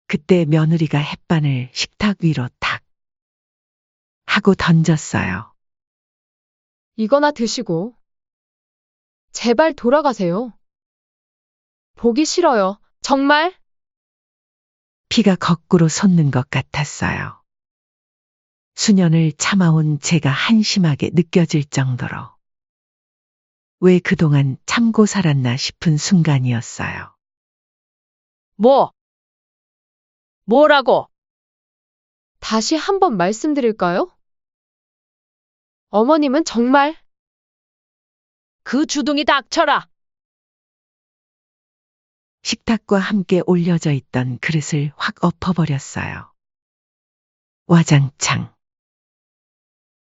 그때 며느리가 햇반을 식탁 위로 탁 하고 던졌어요. 이거나 드시고. 제발 돌아가세요. 보기 싫어요. 정말? 피가 거꾸로 솟는 것 같았어요. 수년을 참아온 제가 한심하게 느껴질 정도로. 왜 그동안 참고 살았나 싶은 순간이었어요. 뭐라고? 다시 한번 말씀드릴까요? 어머님은 정말 그 주둥이 닥쳐라. 식탁과 함께 올려져 있던 그릇을 확 엎어버렸어요. 와장창.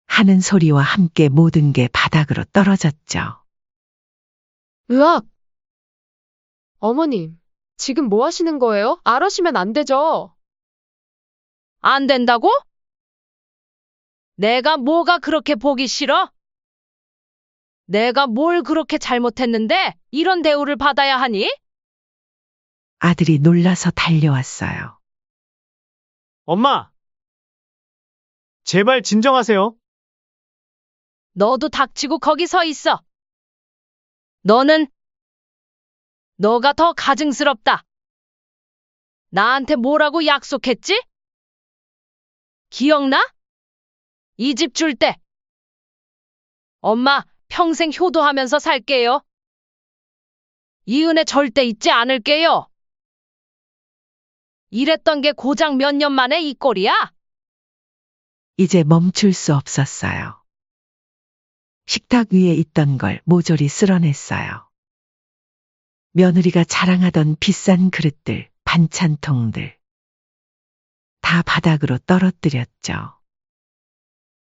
하는 소리와 함께 모든 게 바닥으로 떨어졌죠. 으악! 어머님, 지금 뭐 하시는 거예요? 안 안 되죠? 안 된다고? 내가 뭐가 그렇게 보기 싫어? 내가 뭘 그렇게 잘못했는데 이런 대우를 받아야 하니? 아들이 놀라서 달려왔어요. 엄마! 제발 진정하세요. 너도 닥치고 거기 서 있어. 너가 더 가증스럽다. 나한테 뭐라고 약속했지? 기억나? 이 집 줄 때. 엄마, 평생 효도하면서 살게요. 이 은혜 절대 잊지 않을게요. 이랬던 게 고작 몇 년 만에 이 꼴이야? 이제 멈출 수 없었어요. 식탁 위에 있던 걸 모조리 쓸어냈어요. 며느리가 자랑하던 비싼 그릇들, 반찬통들. 다 바닥으로 떨어뜨렸죠.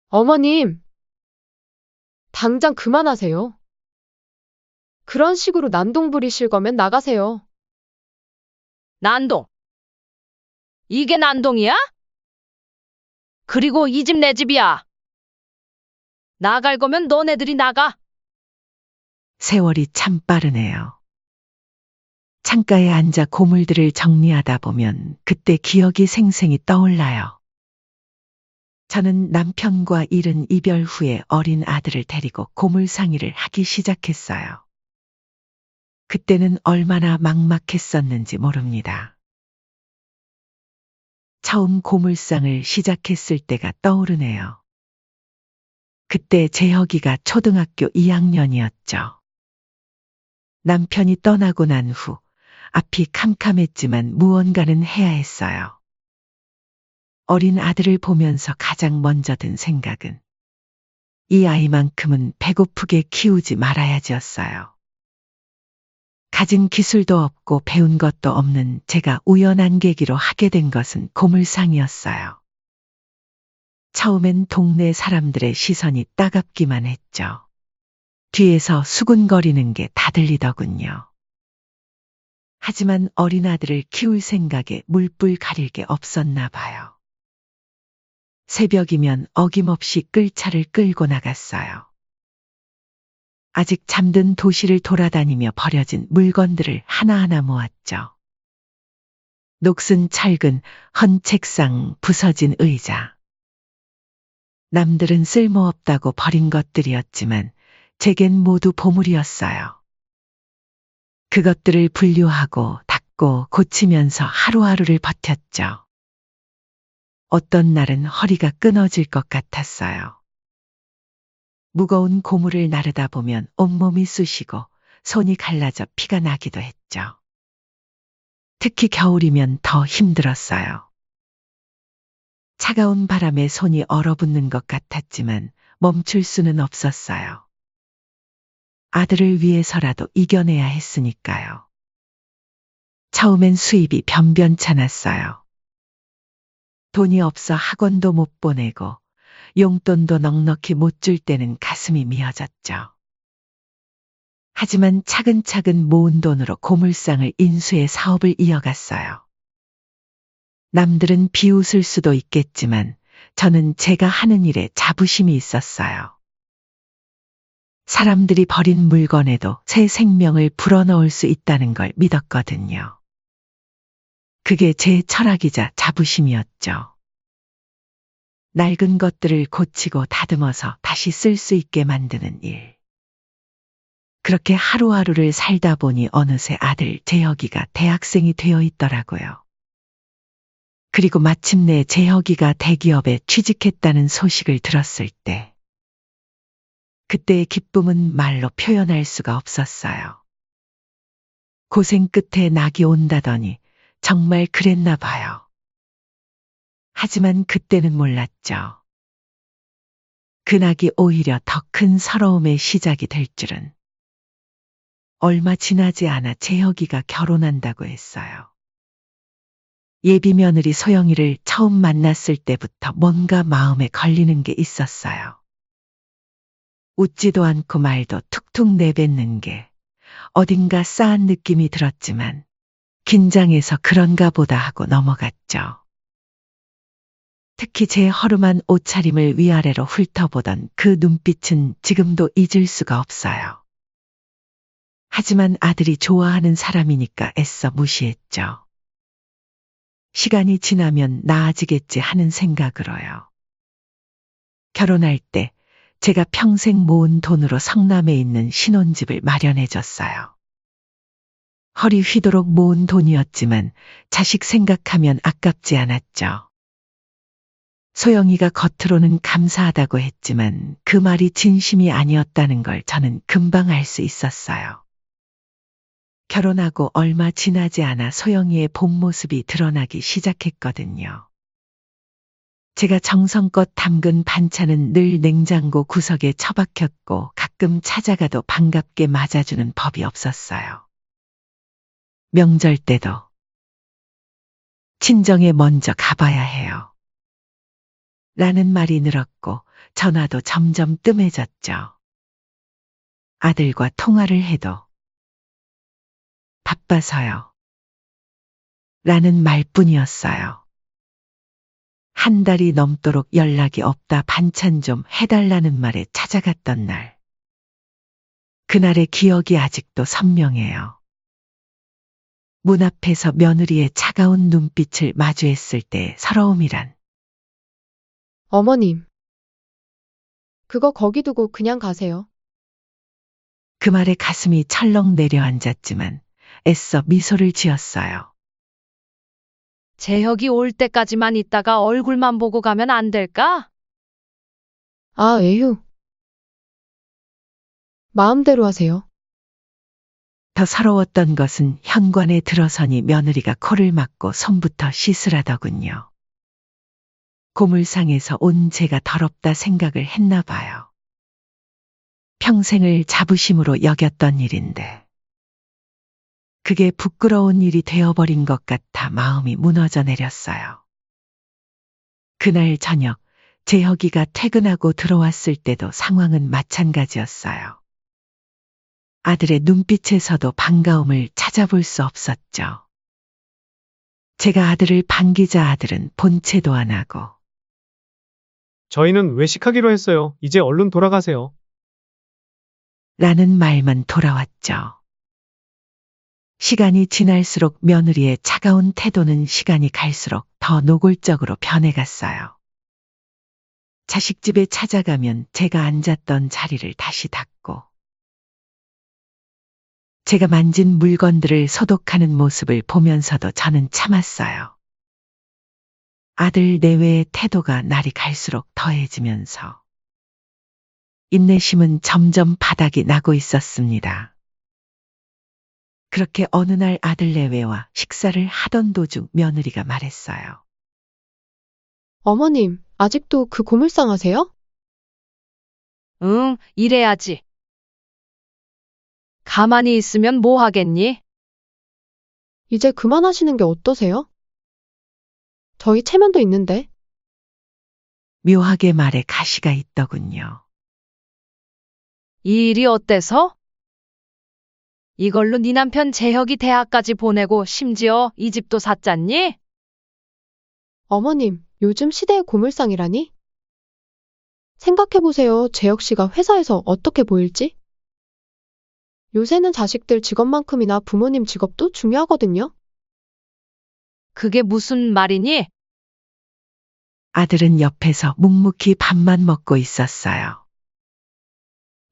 어머님, 당장 그만하세요. 그런 식으로 난동 부리실 거면 나가세요. 난동. 이게 난동이야? 그리고 이 집 내 집이야. 나갈 거면 너네들이 나가. 세월이 참 빠르네요. 창가에 앉아 고물들을 정리하다 보면 그때 기억이 생생히 떠올라요. 저는 남편과 이른 이별 후에 어린 아들을 데리고 고물상의를 하기 시작했어요. 그때는 얼마나 막막했었는지 모릅니다. 처음 고물상을 시작했을 때가 떠오르네요. 그때 재혁이가 초등학교 2학년이었죠. 남편이 떠나고 난 후 앞이 캄캄했지만 무언가는 해야 했어요. 어린 아들을 보면서 가장 먼저 든 생각은 이 아이만큼은 배고프게 키우지 말아야지였어요. 가진 기술도 없고 배운 것도 없는 제가 우연한 계기로 하게 된 것은 고물상이었어요. 처음엔 동네 사람들의 시선이 따갑기만 했죠. 뒤에서 수군거리는 게 다 들리더군요. 하지만 어린 아들을 키울 생각에 물불 가릴 게 없었나 봐요. 새벽이면 어김없이 끌차를 끌고 나갔어요. 아직 잠든 도시를 돌아다니며 버려진 물건들을 하나하나 모았죠. 녹슨 철근, 헌 책상, 부서진 의자. 남들은 쓸모없다고 버린 것들이었지만 제겐 모두 보물이었어요. 그것들을 분류하고 닦고 고치면서 하루하루를 버텼죠. 어떤 날은 허리가 끊어질 것 같았어요. 무거운 고물을 나르다 보면 온몸이 쑤시고 손이 갈라져 피가 나기도 했죠. 특히 겨울이면 더 힘들었어요. 차가운 바람에 손이 얼어붙는 것 같았지만 멈출 수는 없었어요. 아들을 위해서라도 이겨내야 했으니까요. 처음엔 수입이 변변찮았어요. 돈이 없어 학원도 못 보내고 용돈도 넉넉히 못 줄 때는 가슴이 미어졌죠. 하지만 차근차근 모은 돈으로 고물상을 인수해 사업을 이어갔어요. 남들은 비웃을 수도 있겠지만 저는 제가 하는 일에 자부심이 있었어요. 사람들이 버린 물건에도 새 생명을 불어넣을 수 있다는 걸 믿었거든요. 그게 제 철학이자 자부심이었죠. 낡은 것들을 고치고 다듬어서 다시 쓸 수 있게 만드는 일. 그렇게 하루하루를 살다 보니 어느새 아들 재혁이가 대학생이 되어 있더라고요. 그리고 마침내 재혁이가 대기업에 취직했다는 소식을 들었을 때, 그때의 기쁨은 말로 표현할 수가 없었어요. 고생 끝에 낙이 온다더니 정말 그랬나 봐요. 하지만 그때는 몰랐죠. 그 낙이 오히려 더 큰 서러움의 시작이 될 줄은. 얼마 지나지 않아 재혁이가 결혼한다고 했어요. 예비 며느리 소영이를 처음 만났을 때부터 뭔가 마음에 걸리는 게 있었어요. 웃지도 않고 말도 툭툭 내뱉는 게 어딘가 싸한 느낌이 들었지만 긴장해서 그런가 보다 하고 넘어갔죠. 특히 제 허름한 옷차림을 위아래로 훑어보던 그 눈빛은 지금도 잊을 수가 없어요. 하지만 아들이 좋아하는 사람이니까 애써 무시했죠. 시간이 지나면 나아지겠지 하는 생각으로요. 결혼할 때 제가 평생 모은 돈으로 성남에 있는 신혼집을 마련해줬어요. 허리 휘도록 모은 돈이었지만 자식 생각하면 아깝지 않았죠. 소영이가 겉으로는 감사하다고 했지만 그 말이 진심이 아니었다는 걸 저는 금방 알 수 있었어요. 결혼하고 얼마 지나지 않아 소영이의 본 모습이 드러나기 시작했거든요. 제가 정성껏 담근 반찬은 늘 냉장고 구석에 처박혔고 가끔 찾아가도 반갑게 맞아주는 법이 없었어요. 명절 때도 친정에 먼저 가봐야 해요. 라는 말이 늘었고 전화도 점점 뜸해졌죠. 아들과 통화를 해도 바빠서요. 라는 말뿐이었어요. 한 달이 넘도록 연락이 없다 반찬 좀 해달라는 말에 찾아갔던 날. 그날의 기억이 아직도 선명해요. 문 앞에서 며느리의 차가운 눈빛을 마주했을 때의 서러움이란. 어머님. 그거 거기 두고 그냥 가세요. 그 말에 가슴이 철렁 내려앉았지만 애써 미소를 지었어요. 재혁이 올 때까지만 있다가 얼굴만 보고 가면 안 될까? 아, 에휴. 마음대로 하세요. 더 서러웠던 것은 현관에 들어서니 며느리가 코를 막고 손부터 씻으라더군요. 고물상에서 온 제가 더럽다 생각을 했나 봐요. 평생을 자부심으로 여겼던 일인데. 그게 부끄러운 일이 되어버린 것 같아 마음이 무너져 내렸어요. 그날 저녁 재혁이가 퇴근하고 들어왔을 때도 상황은 마찬가지였어요. 아들의 눈빛에서도 반가움을 찾아볼 수 없었죠. 제가 아들을 반기자 아들은 본체도 안 하고 저희는 외식하기로 했어요. 이제 얼른 돌아가세요. 라는 말만 돌아왔죠. 시간이 지날수록 며느리의 차가운 태도는 시간이 갈수록 더 노골적으로 변해갔어요. 자식 집에 찾아가면 제가 앉았던 자리를 다시 닦고 제가 만진 물건들을 소독하는 모습을 보면서도 저는 참았어요. 아들 내외의 태도가 날이 갈수록 더해지면서 인내심은 점점 바닥이 나고 있었습니다. 그렇게 어느 날 아들 내외와 식사를 하던 도중 며느리가 말했어요. 어머님, 아직도 그 고물상 하세요? 응, 이래야지. 가만히 있으면 뭐 하겠니? 이제 그만하시는 게 어떠세요? 저희 체면도 있는데. 묘하게 말에 가시가 있더군요. 이 일이 어때서? 이걸로 네 남편 재혁이 대학까지 보내고 심지어 이 집도 샀잖니? 어머님, 요즘 시대의 고물상이라니? 생각해보세요. 재혁 씨가 회사에서 어떻게 보일지? 요새는 자식들 직업만큼이나 부모님 직업도 중요하거든요. 그게 무슨 말이니? 아들은 옆에서 묵묵히 밥만 먹고 있었어요.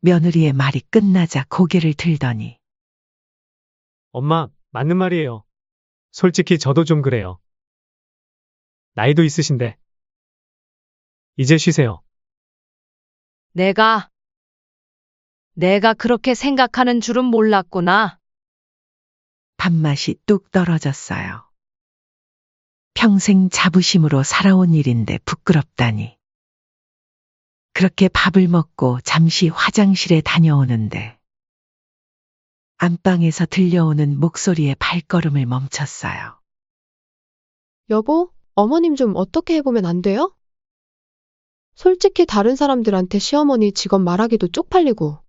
며느리의 말이 끝나자 고개를 들더니 엄마, 맞는 말이에요. 솔직히 저도 좀 그래요. 나이도 있으신데. 이제 쉬세요. 내가 그렇게 생각하는 줄은 몰랐구나. 밥맛이 뚝 떨어졌어요. 평생 자부심으로 살아온 일인데 부끄럽다니. 그렇게 밥을 먹고 잠시 화장실에 다녀오는데 안방에서 들려오는 목소리에 발걸음을 멈췄어요. 여보, 어머님 좀 어떻게 해보면 안 돼요? 솔직히 다른 사람들한테 시어머니 직업 말하기도 쪽팔리고.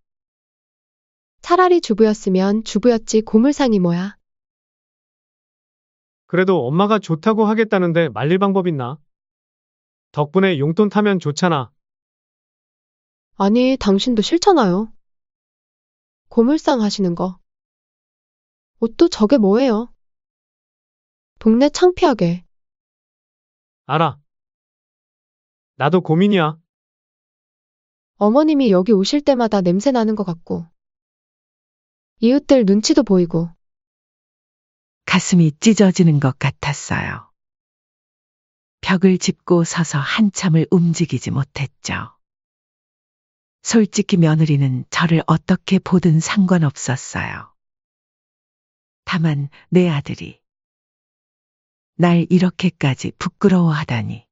차라리 주부였으면 주부였지 고물상이 뭐야. 그래도 엄마가 좋다고 하겠다는데 말릴 방법 있나? 덕분에 용돈 타면 좋잖아. 아니, 당신도 싫잖아요. 고물상 하시는 거. 옷도 저게 뭐예요? 동네 창피하게. 알아. 나도 고민이야. 어머님이 여기 오실 때마다 냄새 나는 것 같고. 이웃들 눈치도 보이고. 가슴이 찢어지는 것 같았어요. 벽을 짚고 서서 한참을 움직이지 못했죠. 솔직히 며느리는 저를 어떻게 보든 상관없었어요. 다만 내 아들이 날 이렇게까지 부끄러워하다니.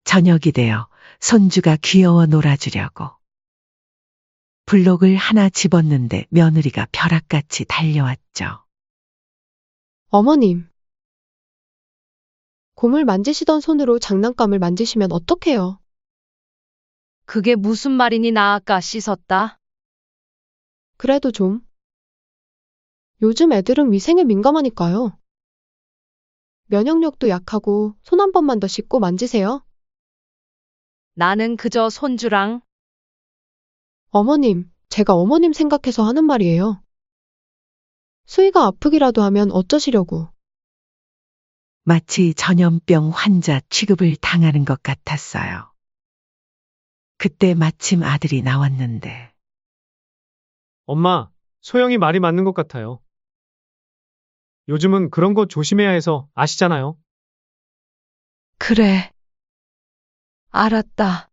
저녁이 되어 손주가 귀여워 놀아주려고 블록을 하나 집었는데 며느리가 벼락같이 달려왔죠. 어머님. 곰을 만지시던 손으로 장난감을 만지시면 어떡해요? 그게 무슨 말이니 나 아까 씻었다. 그래도 좀. 요즘 애들은 위생에 민감하니까요. 면역력도 약하고 손 한 번만 더 씻고 만지세요. 나는 그저 손주랑 어머님, 제가 어머님 생각해서 하는 말이에요. 수희가 아프기라도 하면 어쩌시려고. 마치 전염병 환자 취급을 당하는 것 같았어요. 그때 마침 아들이 나왔는데 엄마, 소영이 말이 맞는 것 같아요. 요즘은 그런 거 조심해야 해서 아시잖아요. 그래. 알았다.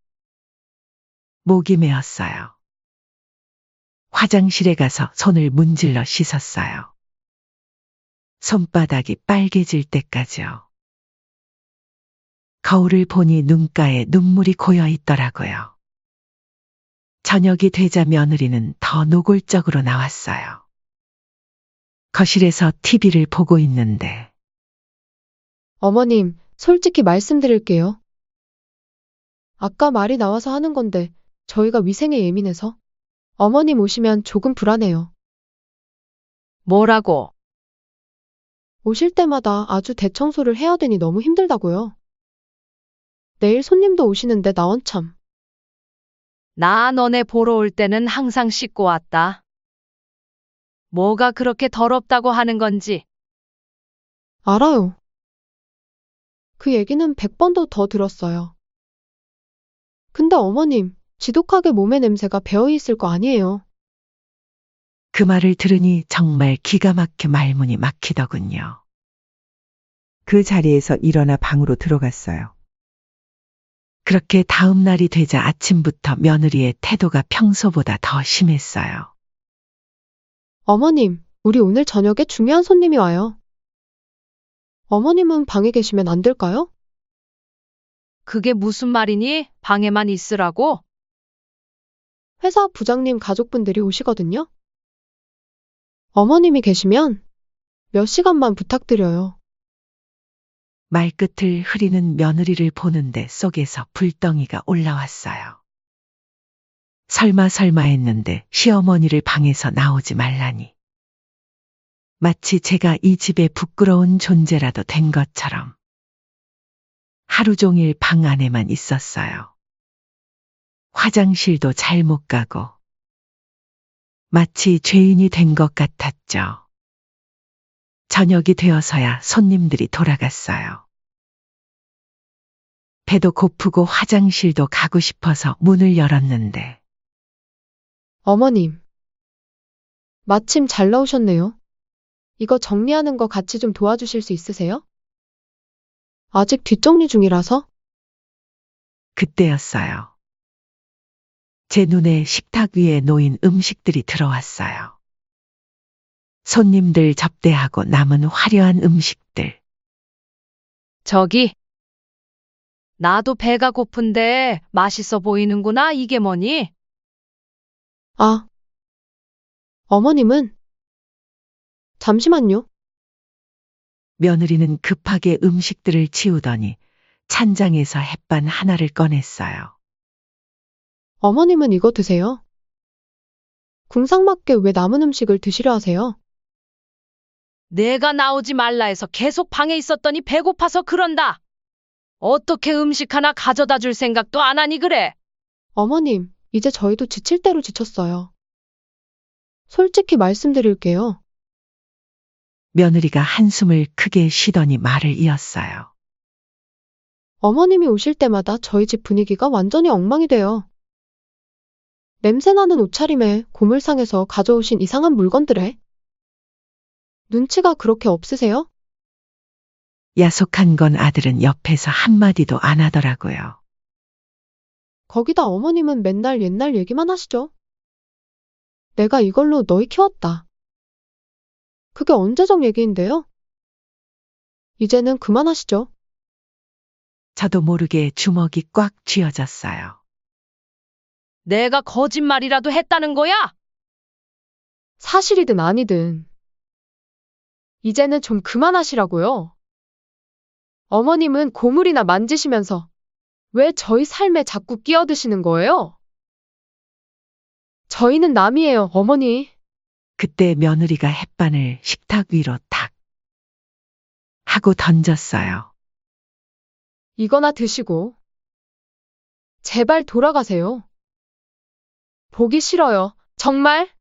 목이 메었어요. 화장실에 가서 손을 문질러 씻었어요. 손바닥이 빨개질 때까지요. 거울을 보니 눈가에 눈물이 고여 있더라고요. 저녁이 되자 며느리는 더 노골적으로 나왔어요. 거실에서 TV를 보고 있는데 어머님, 솔직히 말씀드릴게요. 아까 말이 나와서 하는 건데 저희가 위생에 예민해서 어머님 오시면 조금 불안해요. 뭐라고? 오실 때마다 아주 대청소를 해야 되니 너무 힘들다고요. 내일 손님도 오시는데 나 원참. 나 너네 보러 올 때는 항상 씻고 왔다. 뭐가 그렇게 더럽다고 하는 건지. 알아요. 그 얘기는 100번도 더 들었어요. 근데 어머님, 지독하게 몸의 냄새가 배어 있을 거 아니에요. 그 말을 들으니 정말 기가 막혀 말문이 막히더군요. 그 자리에서 일어나 방으로 들어갔어요. 그렇게 다음 날이 되자 아침부터 며느리의 태도가 평소보다 더 심했어요. 어머님, 우리 오늘 저녁에 중요한 손님이 와요. 어머님은 방에 계시면 안 될까요? 그게 무슨 말이니? 방에만 있으라고? 회사 부장님 가족분들이 오시거든요. 어머님이 계시면 몇 시간만 부탁드려요. 말끝을 흐리는 며느리를 보는데 속에서 불덩이가 올라왔어요. 설마 했는데 시어머니를 방에서 나오지 말라니. 마치 제가 이 집의 부끄러운 존재라도 된 것처럼. 하루 종일 방 안에만 있었어요. 화장실도 잘 못 가고. 마치 죄인이 된 것 같았죠. 저녁이 되어서야 손님들이 돌아갔어요. 배도 고프고 화장실도 가고 싶어서 문을 열었는데 어머님. 마침 잘 나오셨네요. 이거 정리하는 거 같이 좀 도와주실 수 있으세요? 아직 뒷정리 중이라서? 그때였어요. 제 눈에 식탁 위에 놓인 음식들이 들어왔어요. 손님들 접대하고 남은 화려한 음식들. 저기, 나도 배가 고픈데 맛있어 보이는구나. 이게 뭐니? 아, 어머님은? 잠시만요. 며느리는 급하게 음식들을 치우더니 찬장에서 햇반 하나를 꺼냈어요. 어머님은 이거 드세요. 궁상맞게 왜 남은 음식을 드시려 하세요? 내가 나오지 말라 해서 계속 방에 있었더니 배고파서 그런다. 어떻게 음식 하나 가져다 줄 생각도 안 하니 그래? 어머님, 이제 저희도 지칠 대로 지쳤어요. 솔직히 말씀드릴게요. 며느리가 한숨을 크게 쉬더니 말을 이었어요. 어머님이 오실 때마다 저희 집 분위기가 완전히 엉망이 돼요. 냄새나는 옷차림에 고물상에서 가져오신 이상한 물건들에 눈치가 그렇게 없으세요? 야속한 건 아들은 옆에서 한마디도 안 하더라고요. 거기다 어머님은 맨날 옛날 얘기만 하시죠? 내가 이걸로 너희 키웠다. 그게 언제적 얘기인데요? 이제는 그만하시죠. 저도 모르게 주먹이 꽉 쥐어졌어요. 내가 거짓말이라도 했다는 거야? 사실이든 아니든. 이제는 좀 그만하시라고요. 어머님은 고물이나 만지시면서 왜 저희 삶에 자꾸 끼어드시는 거예요? 저희는 남이에요, 어머니. 그때 며느리가 햇반을 식탁 위로 탁 하고 던졌어요. 이거나 드시고. 제발 돌아가세요. 보기 싫어요. 정말?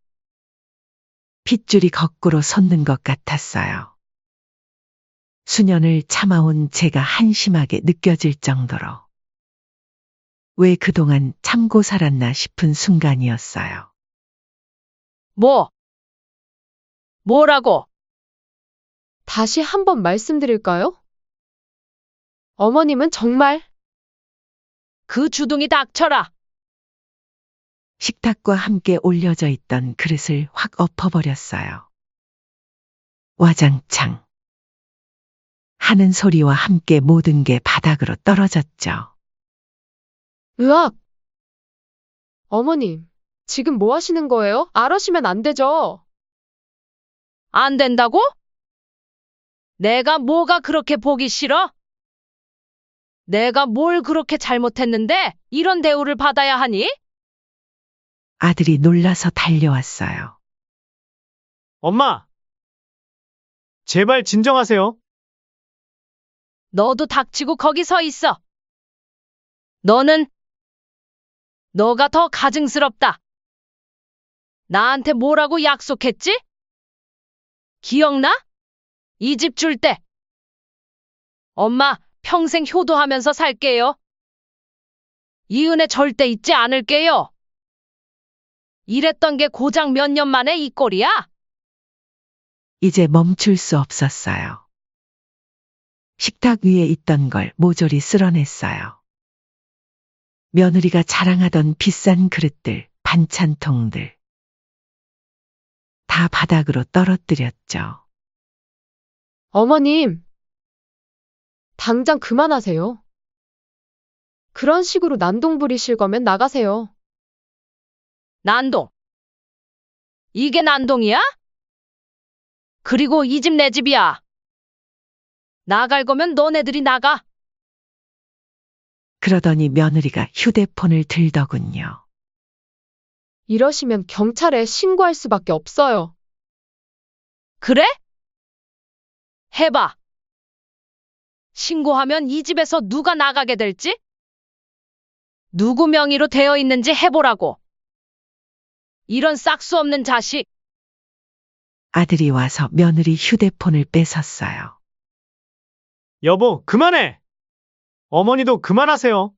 핏줄이 거꾸로 솟는 것 같았어요. 수년을 참아온 제가 한심하게 느껴질 정도로. 왜 그동안 참고 살았나 싶은 순간이었어요. 뭐라고? 다시 한번 말씀드릴까요? 어머님은 정말 그 주둥이 닥쳐라. 식탁과 함께 올려져 있던 그릇을 확 엎어버렸어요. 와장창. 하는 소리와 함께 모든 게 바닥으로 떨어졌죠. 으악! 어머님, 지금 뭐 하시는 거예요? 아러시면 안 되죠. 안 된다고? 내가 뭐가 그렇게 보기 싫어? 내가 뭘 그렇게 잘못했는데 이런 대우를 받아야 하니? 아들이 놀라서 달려왔어요. 엄마! 제발 진정하세요. 너도 닥치고 거기 서 있어. 너가 더 가증스럽다. 나한테 뭐라고 약속했지? 기억나? 이 집 줄 때. 엄마, 평생 효도하면서 살게요. 이 은혜 절대 잊지 않을게요. 이랬던 게 고작 몇 년 만에 이 꼴이야? 이제 멈출 수 없었어요. 식탁 위에 있던 걸 모조리 쓸어냈어요. 며느리가 자랑하던 비싼 그릇들, 반찬통들. 다 바닥으로 떨어뜨렸죠. 어머님, 당장 그만하세요. 그런 식으로 난동 부리실 거면 나가세요. 난동. 이게 난동이야? 그리고 이 집 내 집이야. 나갈 거면 너네들이 나가. 그러더니 며느리가 휴대폰을 들더군요. 이러시면 경찰에 신고할 수밖에 없어요. 그래? 해봐. 신고하면 이 집에서 누가 나가게 될지? 누구 명의로 되어 있는지 해보라고. 이런 싹수 없는 자식. 아들이 와서 며느리 휴대폰을 뺏었어요. 여보, 그만해! 어머니도 그만하세요.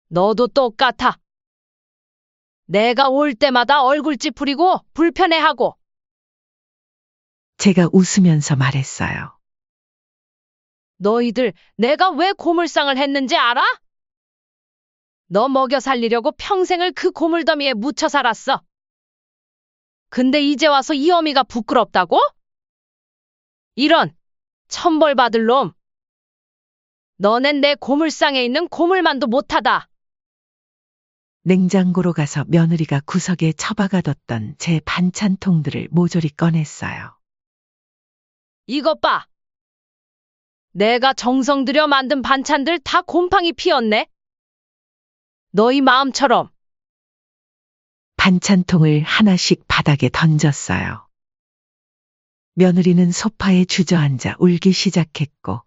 너도 똑같아. 내가 올 때마다 얼굴 찌푸리고 불편해하고. 제가 웃으면서 말했어요. 너희들 내가 왜 고물상을 했는지 알아? 너 먹여 살리려고 평생을 그 고물더미에 묻혀 살았어. 근데 이제 와서 이 어미가 부끄럽다고? 이런 천벌 받을 놈. 너넨 내 고물상에 있는 고물만도 못하다. 냉장고로 가서 며느리가 구석에 처박아뒀던 제 반찬통들을 모조리 꺼냈어요. 이것 봐. 내가 정성 들여 만든 반찬들 다 곰팡이 피었네. 너희 마음처럼. 반찬통을 하나씩 바닥에 던졌어요. 며느리는 소파에 주저앉아 울기 시작했고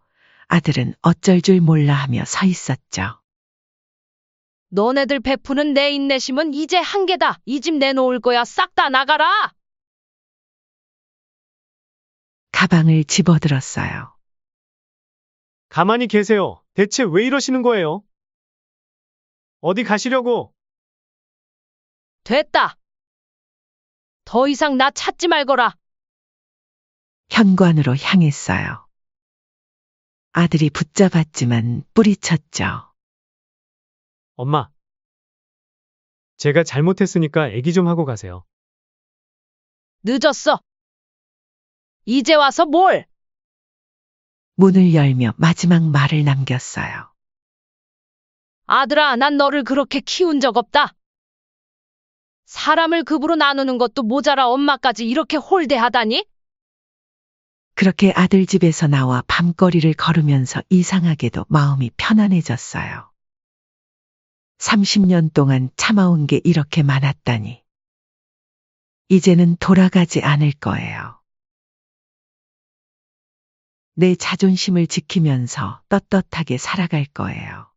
아들은 어쩔 줄 몰라 하며 서 있었죠. 너네들 베푸는 내 인내심은 이제 한계다. 이 집 내놓을 거야. 싹 다 나가라. 가방을 집어들었어요. 가만히 계세요. 대체 왜 이러시는 거예요? 어디 가시려고? 됐다. 더 이상 나 찾지 말거라. 현관으로 향했어요. 아들이 붙잡았지만 뿌리쳤죠. 엄마. 제가 잘못했으니까 애기 좀 하고 가세요. 늦었어. 이제 와서 뭘? 문을 열며 마지막 말을 남겼어요. 아들아, 난 너를 그렇게 키운 적 없다. 사람을 급으로 나누는 것도 모자라 엄마까지 이렇게 홀대하다니? 그렇게 아들 집에서 나와 밤거리를 걸으면서 이상하게도 마음이 편안해졌어요. 30년 동안 참아온 게 이렇게 많았다니. 이제는 돌아가지 않을 거예요. 내 자존심을 지키면서 떳떳하게 살아갈 거예요.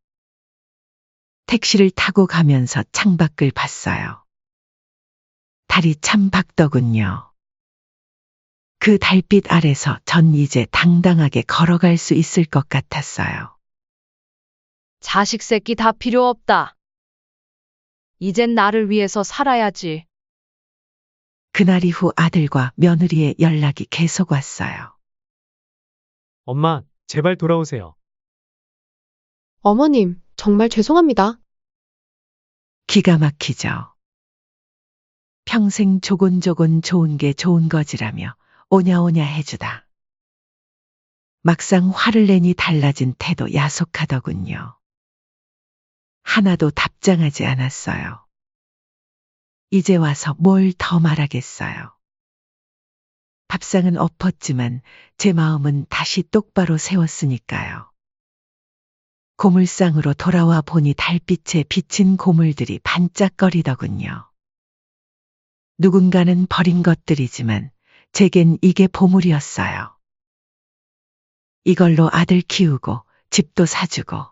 택시를 타고 가면서 창밖을 봤어요. 달이 참 밝더군요. 그 달빛 아래서 전 이제 당당하게 걸어갈 수 있을 것 같았어요. 자식 새끼 다 필요 없다. 이젠 나를 위해서 살아야지. 그날 이후 아들과 며느리의 연락이 계속 왔어요. 엄마, 제발 돌아오세요. 어머님, 정말 죄송합니다. 기가 막히죠. 평생 조곤조곤 좋은 게 좋은 거지라며 오냐오냐 해주다. 막상 화를 내니 달라진 태도 야속하더군요. 하나도 답장하지 않았어요. 이제 와서 뭘 더 말하겠어요. 밥상은 엎었지만 제 마음은 다시 똑바로 세웠으니까요. 고물상으로 돌아와 보니 달빛에 비친 고물들이 반짝거리더군요. 누군가는 버린 것들이지만 제겐 이게 보물이었어요. 이걸로 아들 키우고 집도 사주고.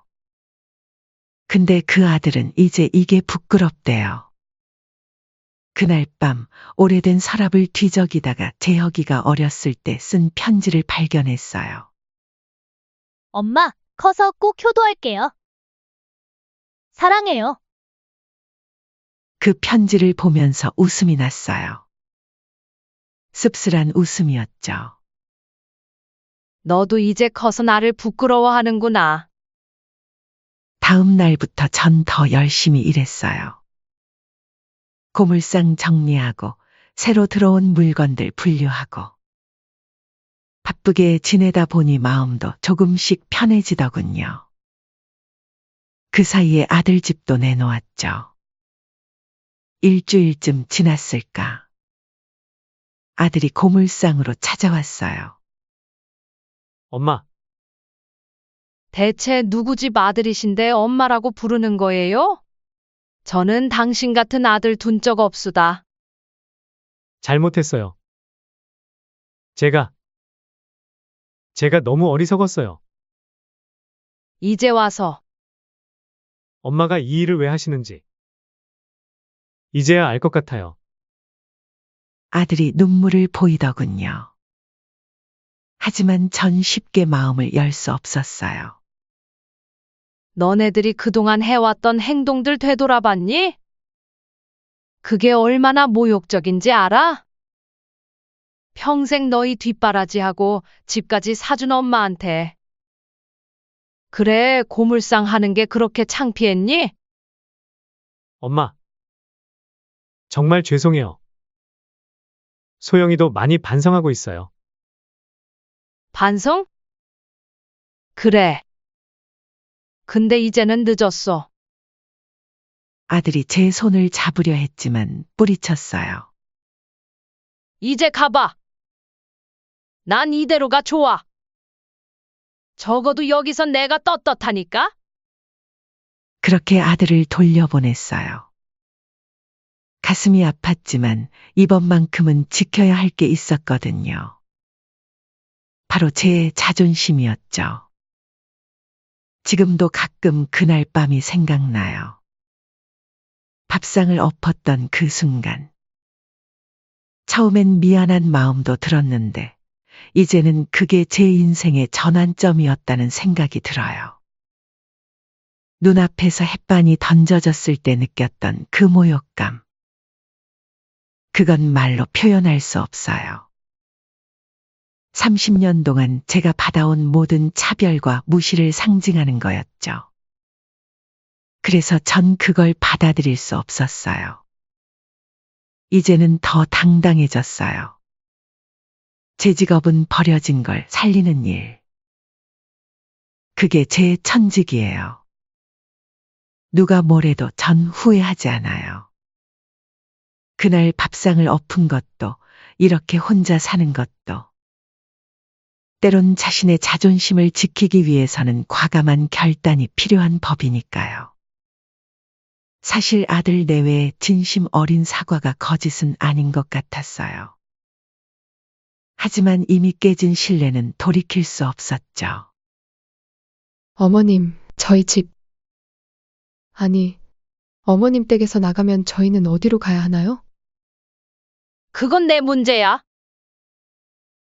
근데 그 아들은 이제 이게 부끄럽대요. 그날 밤 오래된 서랍을 뒤적이다가 재혁이가 어렸을 때 쓴 편지를 발견했어요. 엄마, 커서 꼭 효도할게요. 사랑해요. 그 편지를 보면서 웃음이 났어요. 씁쓸한 웃음이었죠. 너도 이제 커서 나를 부끄러워하는구나. 다음 날부터 전 더 열심히 일했어요. 고물상 정리하고 새로 들어온 물건들 분류하고. 바쁘게 지내다 보니 마음도 조금씩 편해지더군요. 그 사이에 아들 집도 내놓았죠. 일주일쯤 지났을까. 아들이 고물상으로 찾아왔어요. 엄마, 대체 누구 집 아들이신데 엄마라고 부르는 거예요? 저는 당신 같은 아들 둔 적 없수다. 잘못했어요. 제가 너무 어리석었어요. 이제 와서 엄마가 이 일을 왜 하시는지. 이제야 알 것 같아요. 아들이 눈물을 보이더군요. 하지만 전 쉽게 마음을 열 수 없었어요. 너네들이 그동안 해왔던 행동들 되돌아봤니? 그게 얼마나 모욕적인지 알아? 평생 너희 뒷바라지하고 집까지 사준 엄마한테. 그래, 고물상 하는 게 그렇게 창피했니? 엄마, 정말 죄송해요. 소영이도 많이 반성하고 있어요. 반성? 그래. 근데 이제는 늦었어. 아들이 제 손을 잡으려 했지만 뿌리쳤어요. 이제 가봐. 난 이대로가 좋아. 적어도 여기선 내가 떳떳하니까? 그렇게 아들을 돌려보냈어요. 가슴이 아팠지만 이번만큼은 지켜야 할 게 있었거든요. 바로 제 자존심이었죠. 지금도 가끔 그날 밤이 생각나요. 밥상을 엎었던 그 순간. 처음엔 미안한 마음도 들었는데, 이제는 그게 제 인생의 전환점이었다는 생각이 들어요. 눈앞에서 햇반이 던져졌을 때 느꼈던 그 모욕감. 그건 말로 표현할 수 없어요. 30년 동안 제가 받아온 모든 차별과 무시를 상징하는 거였죠. 그래서 전 그걸 받아들일 수 없었어요. 이제는 더 당당해졌어요. 제 직업은 버려진 걸 살리는 일. 그게 제 천직이에요. 누가 뭐래도 전 후회하지 않아요. 그날 밥상을 엎은 것도, 이렇게 혼자 사는 것도. 때론 자신의 자존심을 지키기 위해서는 과감한 결단이 필요한 법이니까요. 사실 아들 내외의 진심 어린 사과가 거짓은 아닌 것 같았어요. 하지만 이미 깨진 신뢰는 돌이킬 수 없었죠. 어머님, 저희 집. 아니, 어머님 댁에서 나가면 저희는 어디로 가야 하나요? 그건 내 문제야.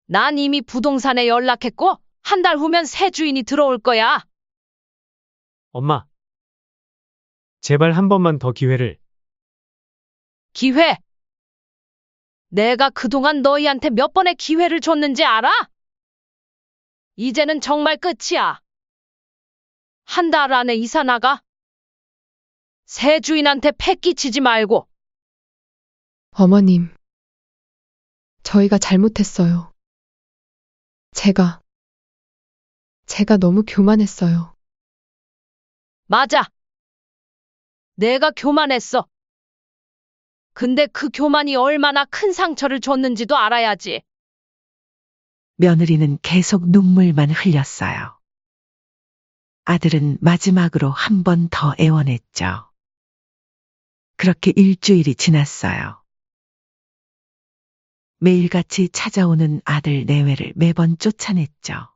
난 이미 부동산에 연락했고, 한 달 후면 새 주인이 들어올 거야. 엄마, 제발 한 번만 더 기회를. 기회. 내가 그동안 너희한테 몇 번의 기회를 줬는지 알아? 이제는 정말 끝이야. 한 달 안에 이사 나가. 새 주인한테 패 끼치지 말고. 어머님, 저희가 잘못했어요. 제가 너무 교만했어요. 맞아. 내가 교만했어. 근데 그 교만이 얼마나 큰 상처를 줬는지도 알아야지. 며느리는 계속 눈물만 흘렸어요. 아들은 마지막으로 한 번 더 애원했죠. 그렇게 일주일이 지났어요. 매일같이 찾아오는 아들 내외를 매번 쫓아냈죠.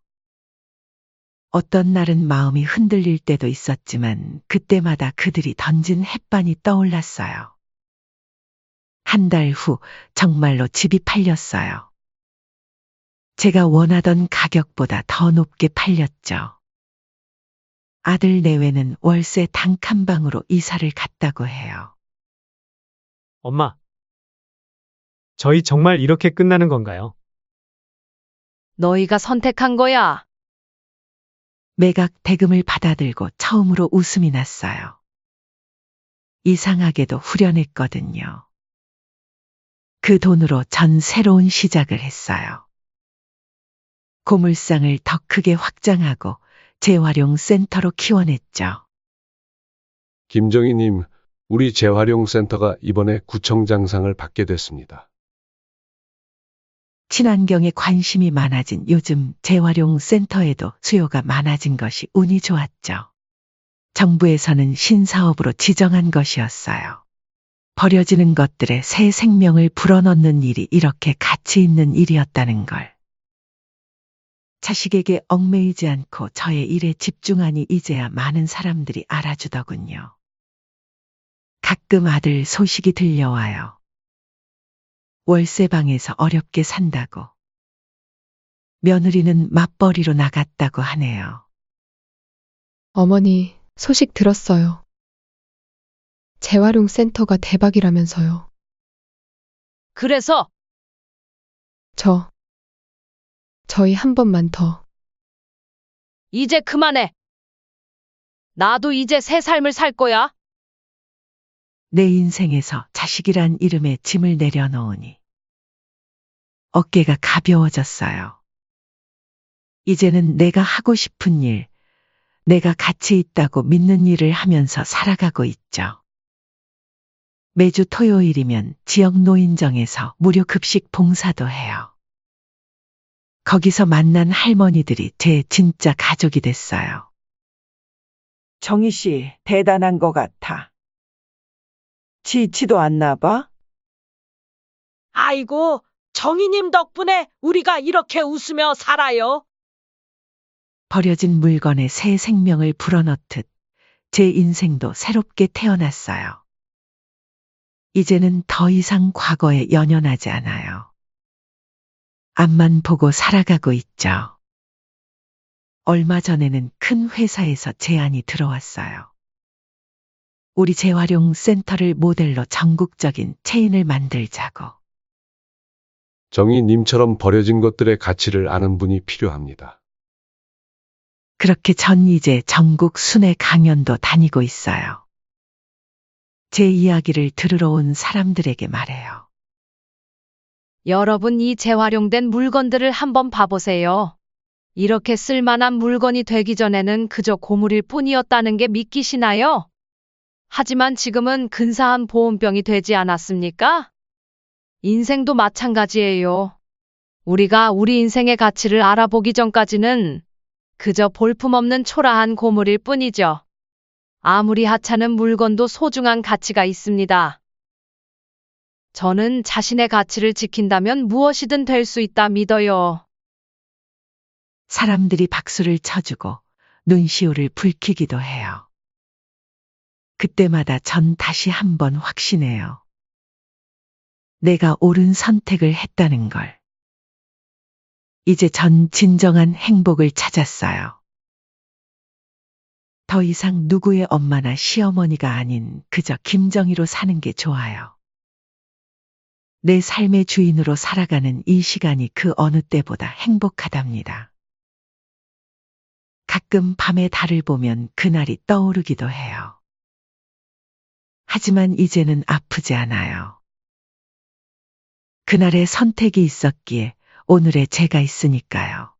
어떤 날은 마음이 흔들릴 때도 있었지만 그때마다 그들이 던진 햇반이 떠올랐어요. 한 달 후 정말로 집이 팔렸어요. 제가 원하던 가격보다 더 높게 팔렸죠. 아들 내외는 월세 단칸방으로 이사를 갔다고 해요. 엄마, 저희 정말 이렇게 끝나는 건가요? 너희가 선택한 거야. 매각 대금을 받아들고 처음으로 웃음이 났어요. 이상하게도 후련했거든요. 그 돈으로 전 새로운 시작을 했어요. 고물상을 더 크게 확장하고 재활용 센터로 키워냈죠. 김정희님, 우리 재활용센터가 이번에 구청장상을 받게 됐습니다. 친환경에 관심이 많아진 요즘 재활용 센터에도 수요가 많아진 것이 운이 좋았죠. 정부에서는 신사업으로 지정한 것이었어요. 버려지는 것들에 새 생명을 불어넣는 일이 이렇게 가치 있는 일이었다는 걸. 자식에게 얽매이지 않고 저의 일에 집중하니 이제야 많은 사람들이 알아주더군요. 가끔 아들 소식이 들려와요. 월세방에서 어렵게 산다고. 며느리는 맞벌이로 나갔다고 하네요. 어머니, 소식 들었어요. 재활용 센터가 대박이라면서요. 그래서 저희 한 번만 더. 이제 그만해. 나도 이제 새 삶을 살 거야. 내 인생에서 자식이란 이름의 짐을 내려놓으니 어깨가 가벼워졌어요. 이제는 내가 하고 싶은 일, 내가 가치 있다고 믿는 일을 하면서 살아가고 있죠. 매주 토요일이면 지역 노인정에서 무료 급식 봉사도 해요. 거기서 만난 할머니들이 제 진짜 가족이 됐어요. 정희 씨, 대단한 것 같아. 지치도 않나 봐? 아이고, 정희님 덕분에 우리가 이렇게 웃으며 살아요. 버려진 물건에 새 생명을 불어넣듯 제 인생도 새롭게 태어났어요. 이제는 더 이상 과거에 연연하지 않아요. 앞만 보고 살아가고 있죠. 얼마 전에는 큰 회사에서 제안이 들어왔어요. 우리 재활용 센터를 모델로 전국적인 체인을 만들자고. 정희님처럼 버려진 것들의 가치를 아는 분이 필요합니다. 그렇게 전 이제 전국 순회 강연도 다니고 있어요. 제 이야기를 들으러 온 사람들에게 말해요. 여러분, 이 재활용된 물건들을 한번 봐보세요. 이렇게 쓸만한 물건이 되기 전에는 그저 고물일 뿐이었다는 게 믿기시나요? 하지만 지금은 근사한 보온병이 되지 않았습니까? 인생도 마찬가지예요. 우리가 우리 인생의 가치를 알아보기 전까지는 그저 볼품없는 초라한 고물일 뿐이죠. 아무리 하찮은 물건도 소중한 가치가 있습니다. 저는 자신의 가치를 지킨다면 무엇이든 될 수 있다 믿어요. 사람들이 박수를 쳐주고 눈시울을 붉히기도 해요. 그때마다 전 다시 한번 확신해요. 내가 옳은 선택을 했다는 걸. 이제 전 진정한 행복을 찾았어요. 더 이상 누구의 엄마나 시어머니가 아닌 그저 김정희로 사는 게 좋아요. 내 삶의 주인으로 살아가는 이 시간이 그 어느 때보다 행복하답니다. 가끔 밤에 달을 보면 그날이 떠오르기도 해요. 하지만 이제는 아프지 않아요. 그날의 선택이 있었기에 오늘의 제가 있으니까요.